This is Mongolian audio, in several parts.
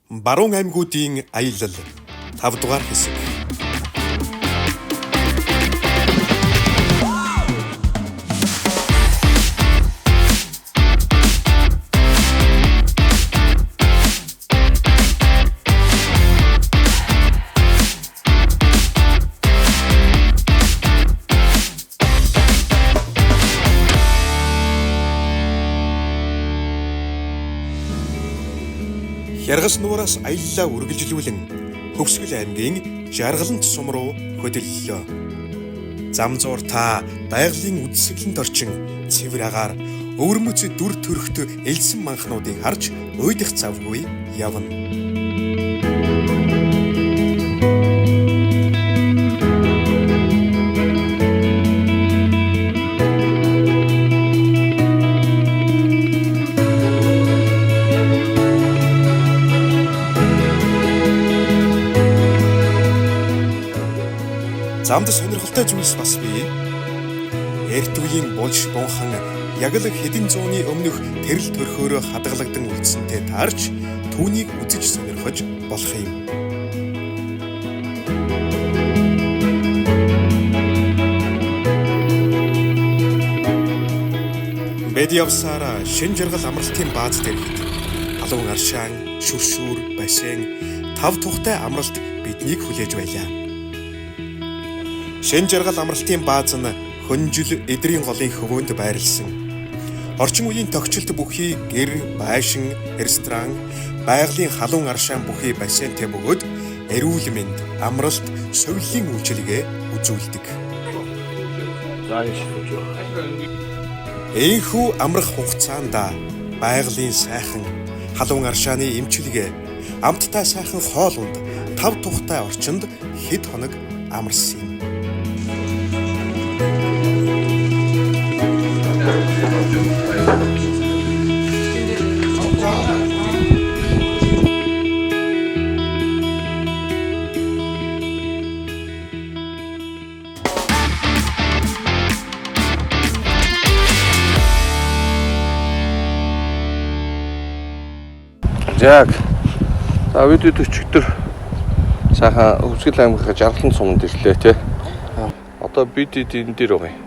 Баруун аймагуудын аялал 5 дугаар хэсэг. Яргас нуураас аяллаа үргэлжлүүлэн Хөвсгөл аймгийн Жаргалант сум руу хөдөллөө. Зам зуур та байгалийн үдсгэлэнт орчин цэвэр агаар өвөрмөц дүр төрхт элсэн манхнуудыг харж уйдах завгүй явна. Замд сонирхолтой зүйлс бас бий. Эрт үеийн булш бунхан яг л хэдэн зууны өмнөх тэрл төрхөөрөө хадгалагдан үлдсэнтэй таарч түүнийг үзэж сонирхож болох юм. Бид явсараа Шинэ Жаргал амралтын бааз дээрхэд халуун аршаан, шүршүүр, бассейн, 5 тухтай амралт биднийг хүлээж байлаа. Шинэ Жаргал амралтын бааз нь хөнжил эдрийн голын хөвөөнд байрлсан. Орчин үеийн тогтчлт бүхий гэр, байшин, ресторан, байгалийн халуун аршаан бүхий бассейнтэй бөгөөд эрүүл мэнд, амралт, соёлын үйлчилгээ үзүүлдэг. Энэхүү амрах хугацаанд байгалийн сайхан, халуун аршааны эмчилгээ, амттай сайхан хоолунд 5 тухтай орчинд хэд хоног амарсан юм. Яг бид өчигдөр сайхан Хөвсгөл аймгийн Жаргалант суманд ирлээ тий. Одоо бид энэ дээр байгаа юм.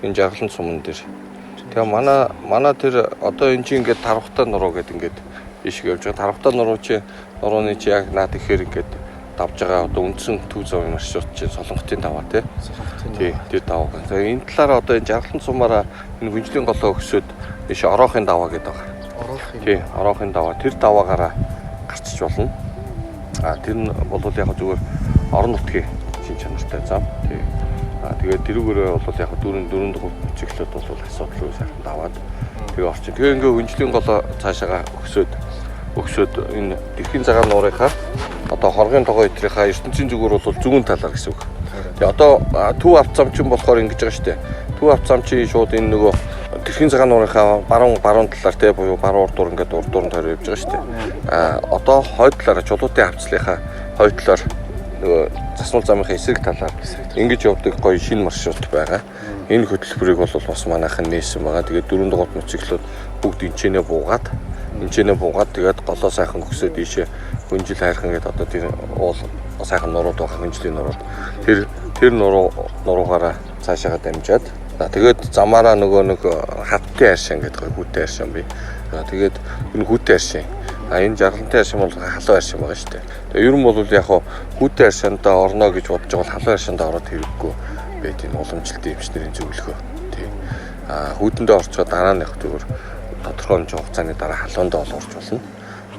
Энэ Жаргалант суман дээр. Тэгээ манай тэр одоо энэ чинь ингээд Тарвахтай нуруу гэдэг ингээд биш явж байгаа. Тарвахтай нуруу чи нурууны чи яг наад ихээр ингээд давж байгаа одоо үндсэн төв зам маршрут чи Солонготын даваа тий. Тий, тэр даваа. Тэгээ энэ талаараа одоо энэ Жаргалант сумаараа энэ хүнжлийн голоо өсөд биш ороохын даваа гэдэг байгаа. Тий, ороохын даваа. Тэр даваагаараа гарчиж болно. Тэр нь бол яг зүгээр орон нутгийн шин чанартай зам. Тий. Тэгээд дэрүүгээрээ бол яг дөрөв цэглэлд бол асуудалгүй сайхан даваад тэгээ орчин. Тэгээ ингээ хүнжлийн голоо цаашаага өгсөд энэ дэлхийн цагаан нуурынхаа одоо хоргийн тогоо итрийнхаа ертөнцийн зүгээр бол зүүн талаар гэсэн үг. Тэгээ одоо төв авцам чинь болохоор ингэж байгаа шүү дээ. Төв авцам чинь шууд энэ нөгөө дэлхийн цагаан нуурынхаа баруун талаар тий буюу баруун урдуур ингээд урдуур тойроо явж байгаа шүү дээ. Одоо хойд талаараа чулуутын авцлынхаа хойд талаар нөгөө засмал замынхаа эсрэг талаар ингэж явдаг гоё шинэ маршрут байгаа. Энэ хөтөлбөрийг бол бас манайхан нээсэн байгаа. Тэгээд 4 дугаар моциклууд бүгд энчэнэ буугаад тэгээд голоо сайхан өгсөд ийшээ хүнжил хайрхан гэдэг одоо тэр уул сайхан нурууд байгаа хүнжлийн нурууд. Тэр нуруугаараа цаашаага дамжаад тэгээд замаараа нэг хаттын аршин гэдэг хүүтэй аршин бий. Тэгээд энэ хүүтэй аршин. Энэ Жаргалантын аршин бол халуун аршин байгаа шүү дээ. Тэгээ ер нь бол яг хүүтэй аршиндаа орно гэж бодож байгаа бол халуун аршиндаа ороод хэрэггүй байт энэ уламжлалтын эмчнэрийн зөвлөгөө. Тийм. Хүүтэндээ орцоод дараа нь яг зүгээр тодорхой хэмжээ хугацааны дараа халуундаа орж болно.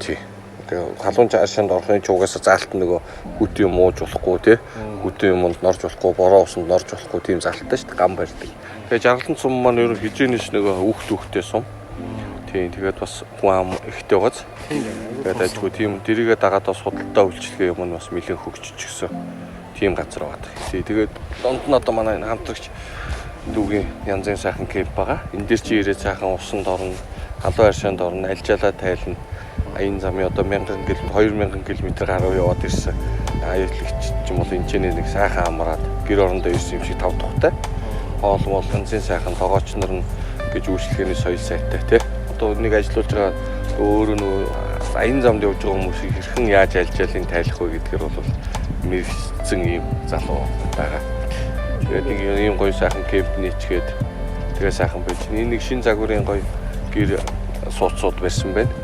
Тийм. Тэгээ халуун аршинд орохын чуугаас заалт нөгөө хүүтийн юм ууж болохгүй тий. Хүүтийн юм бол норж болохгүй, бороо усанд норж болохгүй тийм заалттай шүү дээ. Гам барьдаг. Тэгээ Жаргалант сум маань ер нь хижээнэш нөгөө хүүхтэй сум. Тийм тэгээд бас хүн ам ихтэй байгааз. Тэгээд ажгүй тийм дэрийгээ дагаад бас худалдаа үйлчлэгээ юм нь бас нэлээд хөгжиж гисэн. Тийм газар байгаа. Тэгээд донд нь одоо манай хамтрагч дүүгийн янзын сайхан кемп байгаа. Энэ дээр чи ирээд сайхан усанд орно, халуун аршаанд орно, альжаалаа тайлна. Аян замын одоо 2000 км гаруй яваад ирсэн. Аюуллагч ч юм бол энэ нэг сайхан амраад гэр орондоо ирсэн юм шиг 5 тухтай. Хоол ганцын сайхан тогооч нар нь гэж үйлчлэгээний соёл сайтай тий. Одоо нэг ажиллаж байгаа өөрөө аян замд явж байгаа хүмүүсийг хэрхэн яаж альжаалын тайлах вэ гэдгээр бол мэрэгцэн ийм залуу байгаа. Тэгээд нэг ийм гоё сайхан кемп нийцгээд тэгээ сайхан байж. Энэ нэг шин загварын гоё гэр сууцууд байсан байна.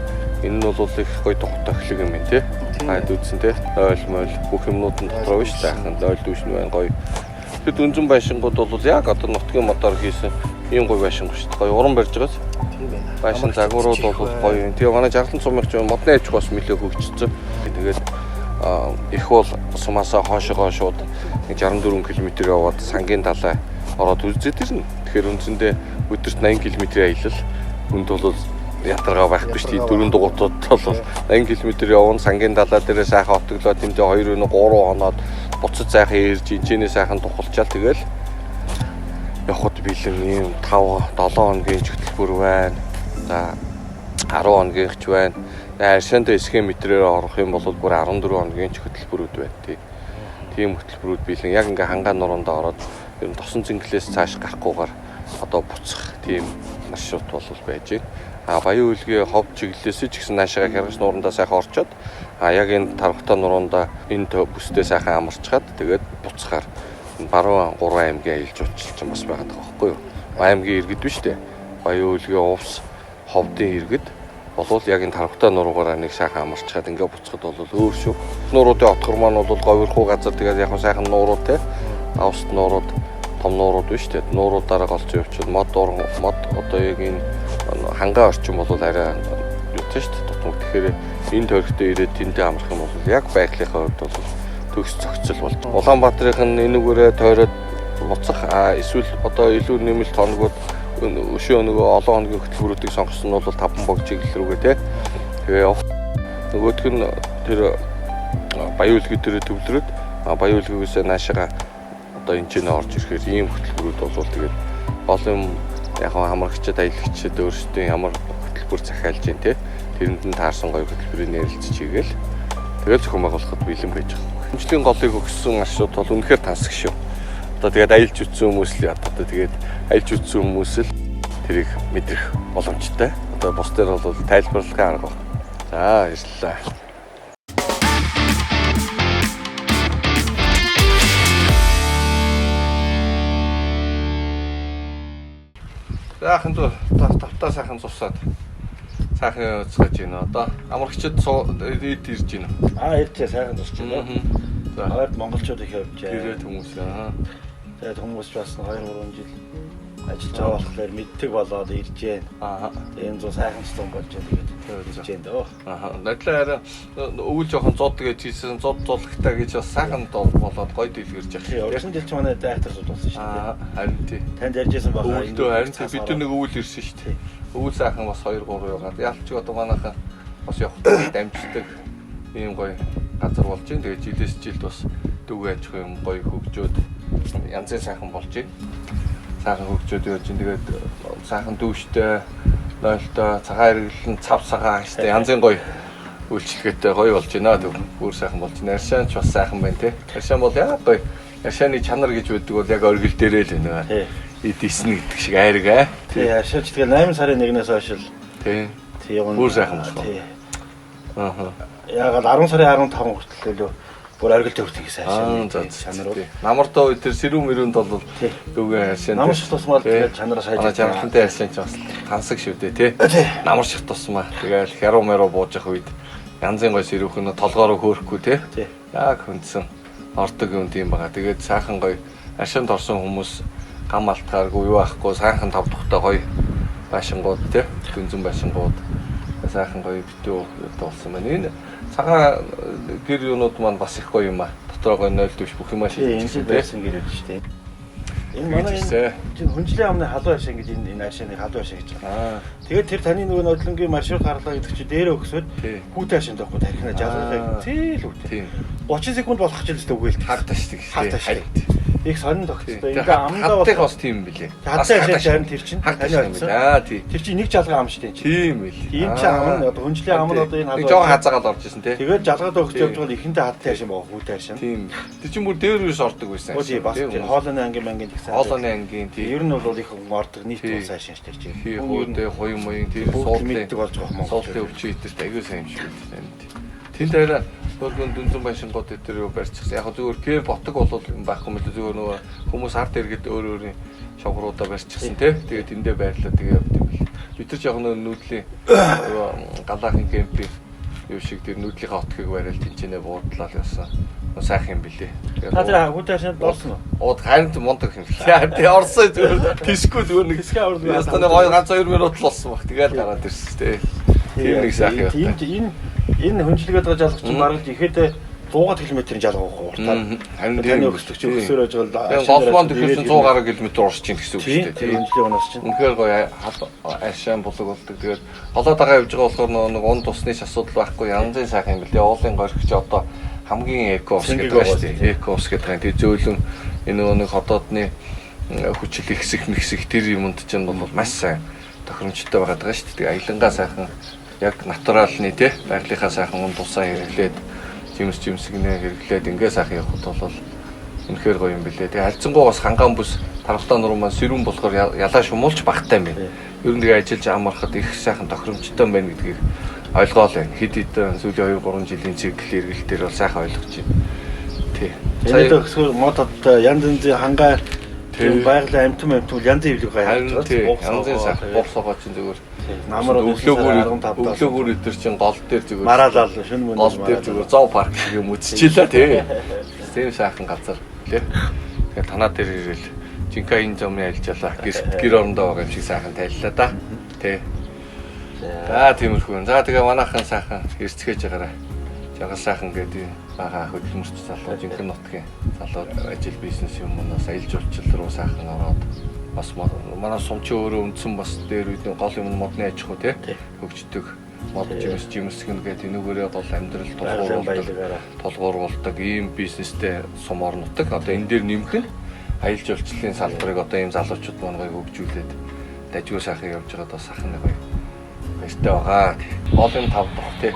Энэ нь бол их гоё тогтоохлог юм байна тий. Хайд үзсэн тий. Ойл мойл бүх юмнууд нь дотроо биш сайхан ойл дүүшин байна гоё. Тэгэд үнзэн байшингууд бол яг одоо нутгийн модоор хийсэн ийм гоё байшинг шүү дээ. Гоё уран барьж байгаас. Тийм байна. Байшин загварууд бол гоё юм. Тэгээ манай жаргалан сумын ч модны аж ахуйс нэлээд хөгжсөн. Тэгээд их бол сумаасаа хоошоогоо шууд 64 км яваад сангийн талаа ороод үзээд ирнэ. Тэгэхээр үндсэндээ өдөрт 80 км аялал. Үнд бол ятаргаа байхгүй шүү дээ. Дөрөв дугуйтууд бол 80 км явна сангийн талаа дээрээ сайхан отоглоо тэмдээ 2 3 хоноод буцаж сайхан ирж инженээ сайхан тухалчаал тэгэл явхад бэлэн ийм 5 7 хоногийн хөтөлбөр байна. За 10 хоногийн ч байна. Аршаанд эсхэ метрээр орох юм бол бүр 14 хоногийн хөтөлбөрүүд байна тий. Тийм хөтөлбөрүүд бэлэн яг ингээ хангаан нуруундаа ороод ер нь тосон зинглээс цааш гарахгүйгээр одоо буцах тийм маршрут бол байж байна. Баян үлгээ хов чиглэлээс ч гэсэн наашаага хяргаш нуруундаа сайхан орчоод яг энэ тархтай нуруундаа энэ бүсдээ сайхан амарчгаад тэгээд буцахаар баруун 3 аймгийн аялал жуулчлалч бас байгаа байхгүй юу? Аймгийн иргэд биш үү? Баян үлгээ увс ховдын иргэд болвол яг энэ тархтай нуруугаараа нэг сайхан амарчгаад ингээ буцахад бол өөр шүү. Нууруудын отгор маань бол говьрхуу газар тэгээд яг сайхан нуурууд те авст нуурууд том нуурууд биш үү? Нууруудаараа голж явчихвал мод одоо яг энэ хангаа орчин бол арай юутай шүү дээ. Тутмаг тэгэхээр энэ тойрогтой ирээд тэндээ амрах юм бол яг байгалийнхаа хувьд бол төгс зохицол болж. Улаанбаатарын энүүгээрээ тойроод буцах эсвэл одоо илүү нэмэлт хоногуд өшөө нөгөө олон хоногийн хөтөлбөрүүдийг сонгосон нь бол 5 бог чиглэл рүүгээ тий. Тэгээ нөгөөх нь тэр баян үлгий дээр төвлөрөөд баян үлгийгээс наашаага одоо энэ ч нэ орж ирэхээр ийм хөтөлбөрүүд бол тэгээд гол юм яг хамрагчид аялагчид өөрсдөө ямар хөтөлбөр захиалж байна те тэрэнд нь таарсан гоё хөтөлбөрийг нэрэлцэж хийгээл тэгэл зөвхөн байгуулахад бэлэн байж байгаа. Хэмжлэгийн голыг өгсөн маршрут бол үнэхээр тансаг шүү. Одоо тэгээд аялж үтсэн хүмүүс л одоо тэгээд аялж үтсэн хүмүүс л тэрийг мэдрэх боломжтой. Одоо бус дээр бол тайлбарлахын арга байна. За ярьлаа. Сайхан тавтаа сайхан цусаад сайхан өцгөж байна. Одоо амрагчид ирж байна. Иржээ сайхан тусч байна. За хойд монголчууд их явж байна. Тэгээд хүмүүс тэгээд хүмүүс бас 2-3 жил ажиллаж байгаа болохоор мэддэг болоод ирж байна. Тэгээд энэ зүү сайхан стон болж байна. Тэгээд ирж байна дөө. Надлаа арай өвөл жоохон зод гэж хийсэн зод зулгтай гэж бас сайхан болоод гоё дэлгэрж байгаа. Орчин жил ч манай дайхтар зууд болсон шүү дээ. Харин тий. Танд ярьжсэн баха. Харин бид нэг өвөл ирсэн шүү дээ. Өвөл сайхан бас 2-3 яваад ялч одоо манайхан бас явах дамждаг ийм гоё газар болж байна. Тэгээд жилээс жилд бас дүүг аж ахуй юм гоё хөгжөөд янзын сайхан болж байна. Сайхан хөгжөөд явж байна. Тэгээд сайхан дүүштэй нойлтой цагаан хэрэглэн цав цагаан штэ янзын гоё үйлчлэгээтэй гоё болж байна. Бүр сайхан болж байна. Аршаан ч бас сайхан байна те. Аршаан бол яг гоё. Аршааны чанар гэж байдаг бол яг оргил дээрээ л байна. Эдисн гэдэг шиг айргаа. Тий, аршаач тэгэл 8 сарын 1-ээс хойш л. Тий. Тий, бүр сайхан болох. Тий. Яг 10 сарын 15 хүртэл лөө бүр оргил дээр хүртэл сайхан чанар уу. Намартаа үе тэр сэрүүн мөрөнд бол дүүгээ аршаан. Намар шиг тусмал тэгэл чанараа сайж. Жаргалантай аршаан ч бас тансаг шүү дээ тий. Намар шиг тусмаа. Тэгэл хяруу мэруу бууж явах үед янзын гоё сэрүүхэн толгоороо хөөрөхгүй тий. Яг хүндсэн ордог юм тийм байгаа. Тэгээд сайхан гоё аршаанд орсон хүмүүс гам алтгааргүй юу ахгүй сайхан тав тухтай гоё байшингууд тий. Гүнзэн байшингууд сайхан гоё битүү болсон байна. Энэ цагаан гэр юунууд маань бас их гоё юм а. Дотроо гоё 0 дэвш бүх юмаа шийдчихсэн тий. Байсан гэр үү шүү дээ. Энэ манай хүнжлийн амны халуун ашиг гэж энэ ашааны халуун ашиг гэж байна. Тэгээд тэр таны нөгөө нодлонгийн маршрут гарлаа гэдэг чинь дээрээ өгсөд хүүтэй ашиг тоохгүй тархина жалгахыг зээл үүтэй. 30 секунд болох ч л үгүй л хаг ташдаг. Хаг ташдаг. их сонин тогтсон. Тэгээ Ингээ амандаа хадтайх бас тийм юм билээ. хадтай ашиг харин тэр чинь тань ойлгосон. Аа тий. Тэр чинь нэг жалгаа ам шүү дээ. Тийм ээ. Тийм ч ам нь одоо хүнжлийн ам нь одоо энэ нэг жоохон хазаагаад орж исэн тий. Тэгээд жалгаад өгч явж байгаа ихэндээ хадтай ашиг байгаа хүүтэй ашиг. Тийм. Тэр чинь бүр дээр юус ордог байсан. Тий бас хоолойны ангийн мангийн гэсэн. Хоолойны ангийн тий. Ер нь бол их хүн ордог нийт улс ашиг шүү дээ. Тий хөөдөө хоён моён тий суултыг болж байгаа Монгол. Суултын өвчөө идэж аягүй сайн юм шиг байна. Тэн дээр хөргөн дүнзэн байшингууд дээр барьчихсан. Яг зүгээр кэ ботог бол байхгүй юм л зүгээр нөгөө хүмүүс ард иргэд өөр өөрийн шавхруудаа барьчихсан тий. Тэгээд тэндээ байрлаа тэгээ явд юм бэл. Бид нар яг нүүдлийн галаахийн кемпийн юу шиг тэр нүүдлийнхаа отгийг барайл тэнцэнэ буудлал явсан. Сайхан юм бэлээ. Та тэр хүүтэй ашиг дорсон уу? Ууд харин мундаг юм лээ. Тэгээ орсон зүгээр тисгүй зүгээр нэг хэсгээ орсон. Ястаны гой ганц 2 минут л болсон баг. Тэгээл гараад ирсэн тий. Тийм нэг сайхан юм. Энэ хүнчлэгээд байгаа жалгач чинь бараг ихэд 100 км-ийн жалгаа хууртаа. Харин таны өсөлтөч өсөөр байж байгаа. Соломон тэгэхээр 100 гаруй км урсч чинь гэсэн үг шүү дээ. Тийм хүнчлэг оноос чинь. Үнэхээр гоё ашаан булаг болдог. Тэгээд болоод байгаа явж байгаа болохоор нэг унд тусны асуудал байхгүй янзын сайхан юм билээ. Уулын горигч одоо хамгийн экос гэдэг байна шүү дээ. Экос гэдэг нь тий зөөлөн энэ нэг хотоодны хүчил ихсэх мэгсэх тэр юмд чинь бол маш сайн тохиромжтой байгаад байгаа шүү дээ. Аялангаа сайхан яг натуралны тий байгалийнхаа сайхан унд тусаа хэрэглээд жимсгнээ хэрэглээд ингээ сайхан явахд бол үнэхээр гоё юм билээ. Тэгээ альцсангуу бас хангаан бүс тархтаа нуруу маань сэрүүн болохоор ялаа шумуулж багтай юм байна. Ер нь тэгээ ажиллаж амархад их сайхан тохиромжтой байна гэдгийг ойлгоол байна. Хэд хэдэн сүүлийн 2-3 жилийн цикл эргэлтээр бол сайхан ойлгож байна. Тий. Сая төгсгөр модод янз янзын хангаа тийм байгалийн амтан янз ивлэг харин янзын сайхан босоогоо чинь зүгээр намар өглөөгөр өдөр чинь гол дээр зүгээр мараалал шүн мөн гол дээр зүгээр зоо парк юм үзчихлээ тий. Тийм сайхан газар тий. Тэгээ танаа дээр ирэл жинка энэ зомны ажиллалаа гэр орондоо байгаа юм шиг сайхан тайллаа да. Тий. За тиймэрхүү. За тэгээ манайхан сайхан хэрцгээж байгаарай. Жагал сайхан гэдэг бага хөдөлмөрч залуу жинхэнэ нутгийн залуу ажил бизнес юм манаас аялал жуулчлал руу сайхан ороод бас манай сумчин өөрөө үндсэн бас дээр үеийн гол юм модны аж ахуй тий хөгждөг мод жимсгэн гэдэг энүүгээрээ бол амьдрал толгууруулдаг ийм бизнестэй сум орнотог. Одоо энэ дээр нэмэх нь аялал жуулчлалын салбарыг одоо ийм залуучууд манайг хөгжүүлээд дажгүй сайхан явж байгаад бас сайхан нэг гоё баяртай байгаа. Гол юм тав дох тий.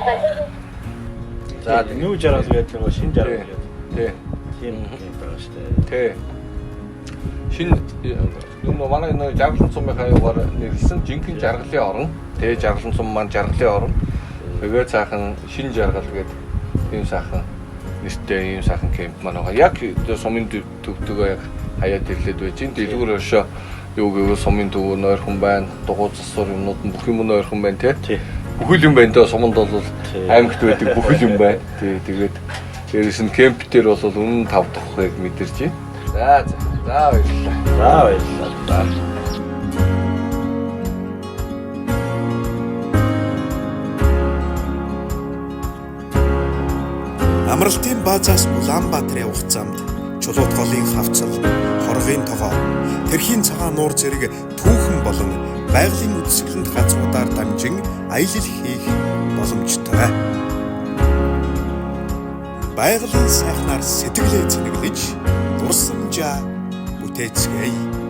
За нүү жаргал гэдэг нэг шинэ жаргал гэдэг. Тий. Тийм байгаа шүү дээ. Тий. Шинэ манай нэг жаргалын сумын хаягаар нэрлсэн жинхэнэ жаргалын орон. Тэгээ жаргалын сум маань жаргалын орон. Тэгээ цаахан шинэ жаргал гэдэг ийм сайхан нэртэй ийм сайхан кемп маань байгаа. Яг сумын төвдөгөө яг хаяад ирлээд байж энэ дэлгүүр өшөө юу гэвэл сумын төв нойрхон байна. Дугуй засвар юмнууд нь бүх юм нойрхон байна тий. Бүхэл юм байна даа суманд бол аймагт байдаг бүхэл юм байна. Тий тэгээд дээрээс нь кемп дээр бол үнэн 5 дахыг мэдэрч байна. За баярлалаа. За баярлалаа. Амралтын баазаас Улаанбаатар явах замд Чулуут голын хавцал, хоргын тогоо, тэрхийн цагаан нуур зэрэг түүхэн болон байгалийн үдсгэлэнд газруудаар дамжин аялал хийх боломжтой. Байгалийн сайхнаар сэтгэлээ цэнэглэж, дурсамжаа бүтээцгээе.